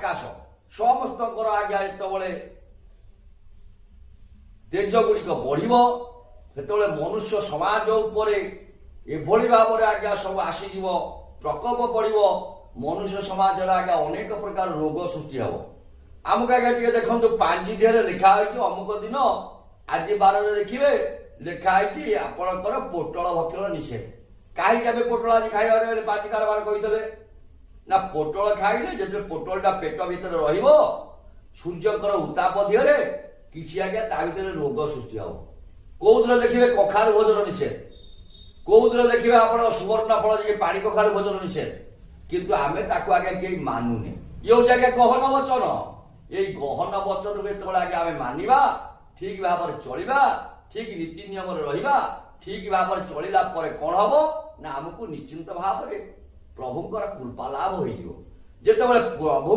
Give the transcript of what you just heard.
ଆକାଶ ସମସ୍ତଙ୍କର ଆଜ୍ଞା ଯେତେବେଳେ ତେଜ ଗୁଡ଼ିକ ବଢ଼ିବ ସେତେବେଳେ ମନୁଷ୍ୟ ସମାଜ ଉପରେ ଏଭଳି ଭାବରେ ଆଜ୍ଞା ସବୁ ଆସିଯିବ, ପ୍ରକୋପ ପଡ଼ିବ, ମନୁଷ୍ୟ ସମାଜରେ ଆଜ୍ଞା ଅନେକ ପ୍ରକାର ରୋଗ ସୃଷ୍ଟି ହେବ। ଆମକୁ ଆଜ୍ଞା ଟିକେ ଦେଖନ୍ତୁ ପାଞ୍ଜି ଦେହରେ ଲେଖା ହୋଇଛି ଅମୁକ ଦିନ ଆଜି ବାରରେ ଦେଖିବେ ଲେଖା ହେଇଛି ଆପଣଙ୍କର ପୋଟଳ ଭକ୍ଷଣ ନିଷେଧ। କାହିଁକି ଆମେ ପୋଟଳ ଆଜି ଖାଇବାରେ ପାଞ୍ଜି କାରବାର କହିଦେଲେ ନା ପୋଟଳ ଖାଇଲେ ଯେତେବେଳେ ପୋଟଳଟା ପେଟ ଭିତରେ ରହିବ ସୂର୍ଯ୍ୟଙ୍କର ଉତ୍ତାପ ଦିହରେ କିଛି ଆଜ୍ଞା ତା ଭିତରେ ରୋଗ ସୃଷ୍ଟି ହେବ। କୋଉଦିନ ଦେଖିବେ କଖାରୁ ଭୋଜନ ନିଷେଧ, କୋଉଦିନ ଦେଖିବେ ଆପଣ ସୁବର୍ଣ୍ଣ ଫଳ ଯେ ପାଣି କଖାରୁ ଭୋଜନ ନିଷେଧ, କିନ୍ତୁ ଆମେ ତାକୁ ଆଜ୍ଞା କେହି ମାନୁନି। ଇଏ ହଉଛି ଆଜ୍ଞା ଗହନ ବଚନ। ଏଇ ଗହନ ବଚନକୁ ଯେତେବେଳେ ଆଜ୍ଞା ଆମେ ମାନିବା, ଠିକ ଭାବରେ ଚଳିବା, ଠିକ ନୀତି ନିୟମରେ ରହିବା, ଠିକ ଭାବରେ ଚଳିଲା ପରେ କଣ ହବ ନା ଆମକୁ ନିଶ୍ଚିନ୍ତ ଭାବରେ ପ୍ରଭୁଙ୍କର କୃପା ଲାଭ ହେଇଯିବ। ଯେତେବେଳେ ପ୍ରଭୁ